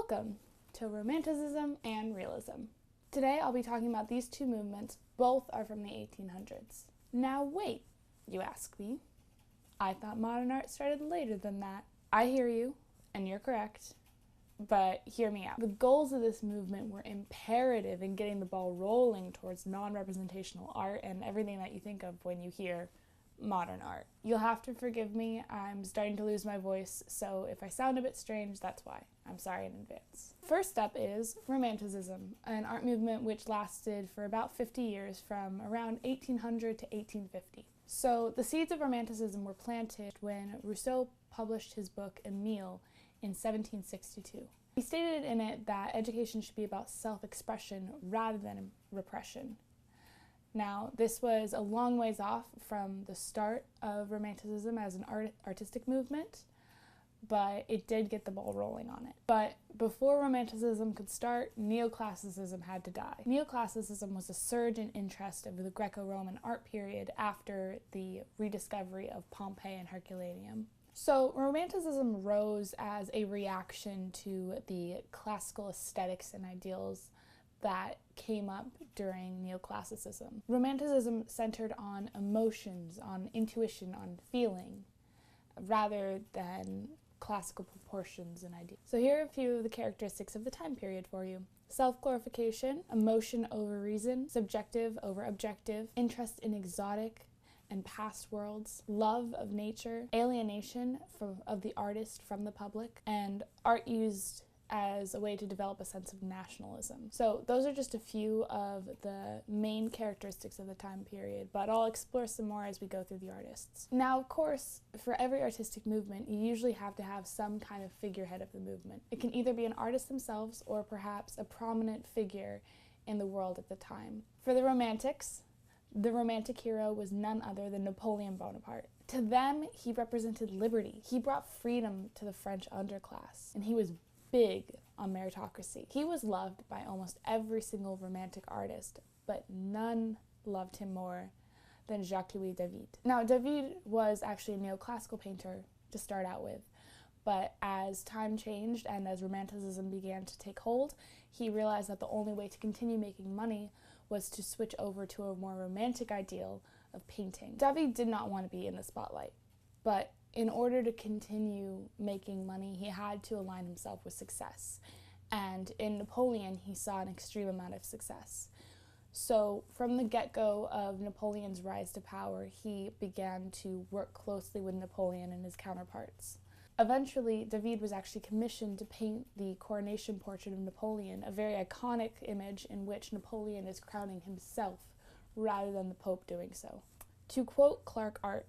Welcome to Romanticism and Realism. Today I'll be talking about these two movements. Both are from the 1800s. Now wait, you ask me. I thought modern art started later than that. I hear you, and you're correct, but hear me out. The goals of this movement were imperative in getting the ball rolling towards non-representational art and everything that you think of when you hear modern art. You'll have to forgive me, I'm starting to lose my voice, so if I sound a bit strange, that's why. I'm sorry in advance. First up is Romanticism, an art movement which lasted for about 50 years from around 1800 to 1850. So the seeds of Romanticism were planted when Rousseau published his book Emile in 1762. He stated in it that education should be about self-expression rather than repression. Now, this was a long ways off from the start of Romanticism as an artistic movement, but it did get the ball rolling on it. But before Romanticism could start, Neoclassicism had to die. Neoclassicism was a surge in interest of the Greco-Roman art period after the rediscovery of Pompeii and Herculaneum. So Romanticism rose as a reaction to the classical aesthetics and ideals that came up during Neoclassicism. Romanticism centered on emotions, on intuition, on feeling, rather than classical proportions and ideas. So here are a few of the characteristics of the time period for you. Self-glorification, emotion over reason, subjective over objective, interest in exotic and past worlds, love of nature, alienation of the artist from the public, and art used as a way to develop a sense of nationalism. So those are just a few of the main characteristics of the time period, but I'll explore some more as we go through the artists. Now, of course, for every artistic movement, you usually have to have some kind of figurehead of the movement. It can either be an artist themselves or perhaps a prominent figure in the world at the time. For the Romantics, the romantic hero was none other than Napoleon Bonaparte. To them, he represented liberty. He brought freedom to the French underclass, and he was big on meritocracy. He was loved by almost every single romantic artist, but none loved him more than Jacques-Louis David. Now, David was actually a neoclassical painter to start out with, but as time changed and as Romanticism began to take hold, he realized that the only way to continue making money was to switch over to a more romantic ideal of painting. David did not want to be in the spotlight, but in order to continue making money, he had to align himself with success. And in Napoleon, he saw an extreme amount of success. So from the get-go of Napoleon's rise to power, he began to work closely with Napoleon and his counterparts. Eventually, David was actually commissioned to paint the coronation portrait of Napoleon, a very iconic image in which Napoleon is crowning himself rather than the Pope doing so. To quote Clark Art,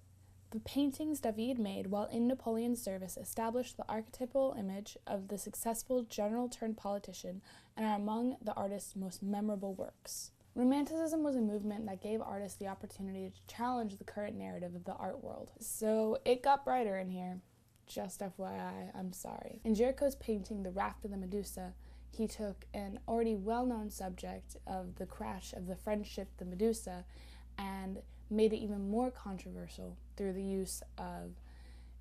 "The paintings David made while in Napoleon's service established the archetypal image of the successful general-turned-politician and are among the artist's most memorable works." Romanticism was a movement that gave artists the opportunity to challenge the current narrative of the art world. So it got brighter in here. Just FYI, I'm sorry. In Géricault's painting The Raft of the Medusa, he took an already well-known subject of the crash of the French ship the Medusa and made it even more controversial through the use of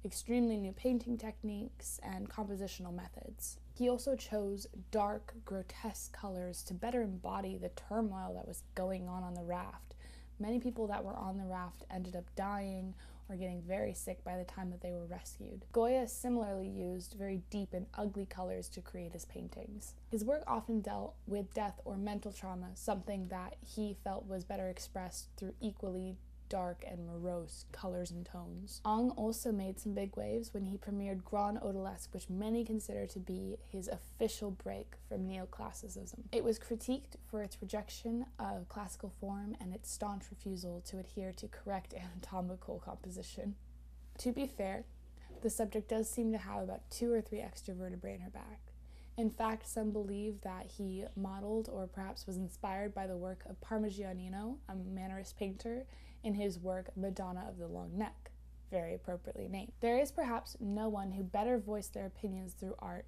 extremely new painting techniques and compositional methods. He also chose dark, grotesque colors to better embody the turmoil that was going on the raft. Many people that were on the raft ended up dying or getting very sick by the time that they were rescued. Goya similarly used very deep and ugly colors to create his paintings. His work often dealt with death or mental trauma, something that he felt was better expressed through equally dark and morose colors and tones. Ingres also made some big waves when he premiered Grand Odalisque, which many consider to be his official break from Neoclassicism. It was critiqued for its rejection of classical form and its staunch refusal to adhere to correct anatomical composition. To be fair, the subject does seem to have about 2 or 3 extra vertebrae in her back. In fact, some believe that he modeled or perhaps was inspired by the work of Parmigianino, a Mannerist painter, in his work Madonna of the Long Neck, very appropriately named. There is perhaps no one who better voiced their opinions through art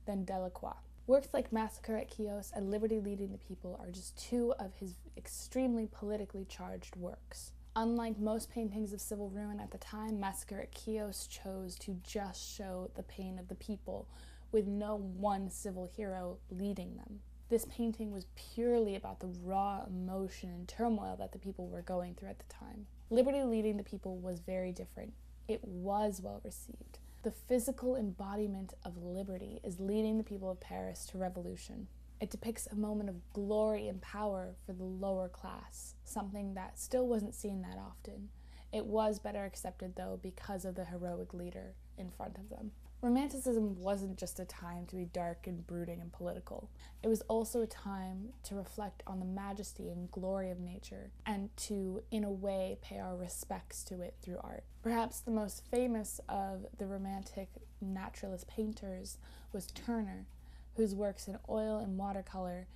than Delacroix. Works like Massacre at Chios and Liberty Leading the People are just 2 of his extremely politically charged works. Unlike most paintings of civil ruin at the time, Massacre at Chios chose to just show the pain of the people with no one civil hero leading them. This painting was purely about the raw emotion and turmoil that the people were going through at the time. Liberty leading the people was very different. It was well received. The physical embodiment of liberty is leading the people of Paris to revolution. It depicts a moment of glory and power for the lower class, something that still wasn't seen that often. It was better accepted, though, because of the heroic leader in front of them. Romanticism wasn't just a time to be dark and brooding and political. It was also a time to reflect on the majesty and glory of nature and to, in a way, pay our respects to it through art. Perhaps the most famous of the Romantic naturalist painters was Turner, whose works in oil and watercolor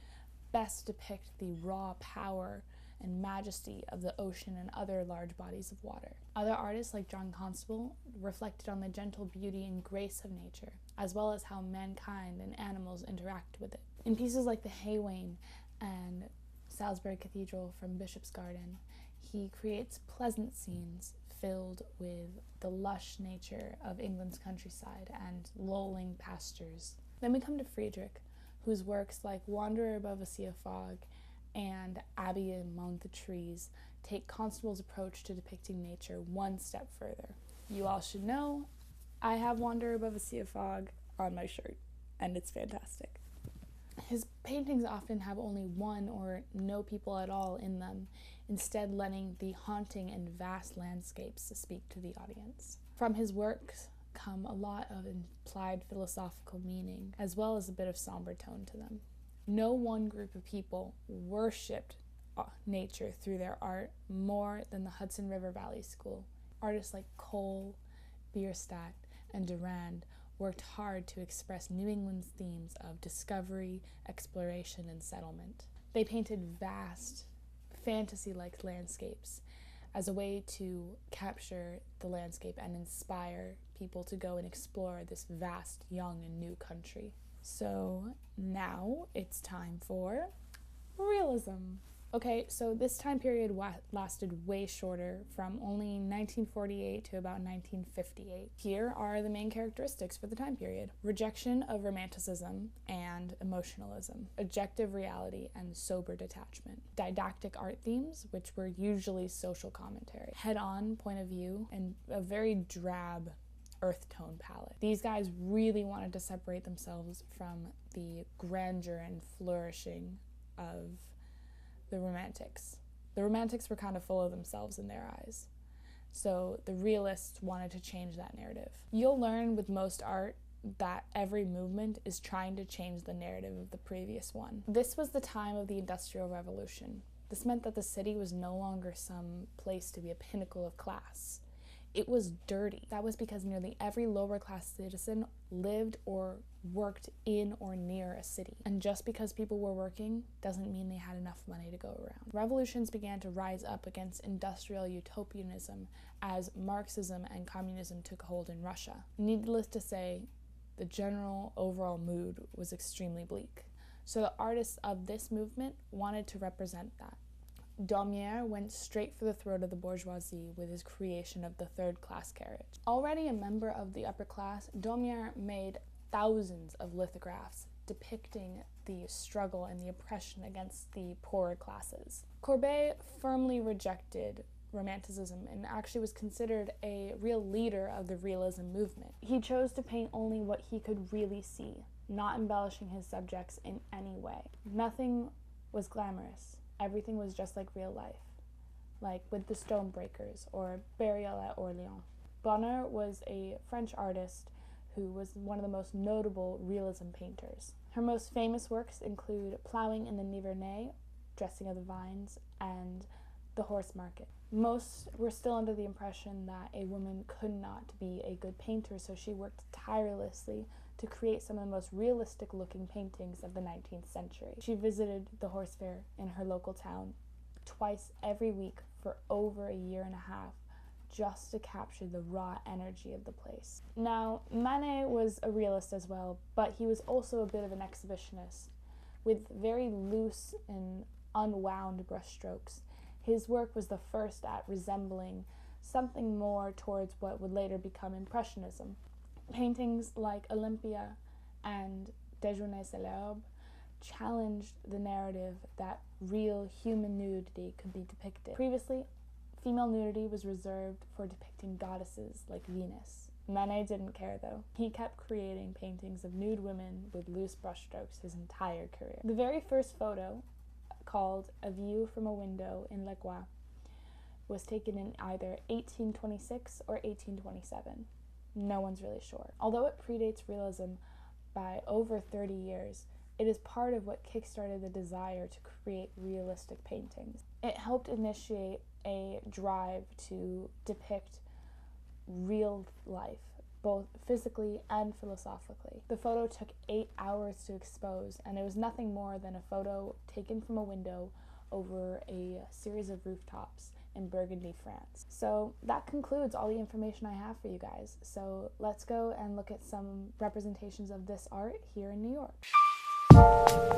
best depict the raw power and majesty of the ocean and other large bodies of water. Other artists like John Constable reflected on the gentle beauty and grace of nature, as well as how mankind and animals interact with it. In pieces like the Hay Wain and Salisbury Cathedral from Bishop's Garden, he creates pleasant scenes filled with the lush nature of England's countryside and lolling pastures. Then we come to Friedrich, whose works like Wanderer Above a Sea of Fog and Abbey Among the Trees take Constable's approach to depicting nature one step further. You all should know, I have Wanderer Above a Sea of Fog on my shirt, and it's fantastic. His paintings often have only one or no people at all in them, instead letting the haunting and vast landscapes speak to the audience. From his works come a lot of implied philosophical meaning, as well as a bit of somber tone to them. No one group of people worshipped nature through their art more than the Hudson River Valley School. Artists like Cole, Bierstadt, and Durand worked hard to express New England's themes of discovery, exploration, and settlement. They painted vast, fantasy-like landscapes as a way to capture the landscape and inspire people to go and explore this vast, young, and new country. So now it's time for realism. Okay, so this time period lasted way shorter, from only 1948 to about 1958. Here are the main characteristics for the time period: rejection of romanticism and emotionalism, objective reality and sober detachment, didactic art themes, which were usually social commentary, head-on point of view, and a very drab earth tone palette. These guys really wanted to separate themselves from the grandeur and flourishing of the Romantics. The Romantics were kind of full of themselves in their eyes. So the realists wanted to change that narrative. You'll learn with most art that every movement is trying to change the narrative of the previous one. This was the time of the Industrial Revolution. This meant that the city was no longer some place to be a pinnacle of class. It was dirty. That was because nearly every lower class citizen lived or worked in or near a city. And just because people were working doesn't mean they had enough money to go around. Revolutions began to rise up against industrial utopianism as Marxism and communism took hold in Russia. Needless to say, the general overall mood was extremely bleak. So the artists of this movement wanted to represent that. Daumier went straight for the throat of the bourgeoisie with his creation of the third-class carriage. Already a member of the upper class, Daumier made thousands of lithographs depicting the struggle and the oppression against the poorer classes. Courbet firmly rejected Romanticism and actually was considered a real leader of the realism movement. He chose to paint only what he could really see, not embellishing his subjects in any way. Nothing was glamorous. Everything was just like real life, like with the Stonebreakers or Burial at Orleans. Bonheur was a French artist who was one of the most notable realism painters. Her most famous works include Plowing in the Nivernais, Dressing of the Vines, and The Horse Market. Most were still under the impression that a woman could not be a good painter, so she worked tirelessly to create some of the most realistic-looking paintings of the 19th century. She visited the horse fair in her local town twice every week for over a year and a half, just to capture the raw energy of the place. Now, Manet was a realist as well, but he was also a bit of an exhibitionist, with very loose and unwound brushstrokes. His work was the first at resembling something more towards what would later become Impressionism. Paintings like Olympia and Déjeuner challenged the narrative that real human nudity could be depicted. Previously, female nudity was reserved for depicting goddesses like Venus. Manet didn't care though. He kept creating paintings of nude women with loose brushstrokes his entire career. The very first photo, called A View from a Window in Lecois, was taken in either 1826 or 1827. No one's really sure. Although it predates realism by over 30 years, it is part of what kickstarted the desire to create realistic paintings. It helped initiate a drive to depict real life, both physically and philosophically. The photo took 8 hours to expose, and it was nothing more than a photo taken from a window over a series of rooftops in Burgundy, France. So that concludes all the information I have for you guys. So let's go and look at some representations of this art here in New York.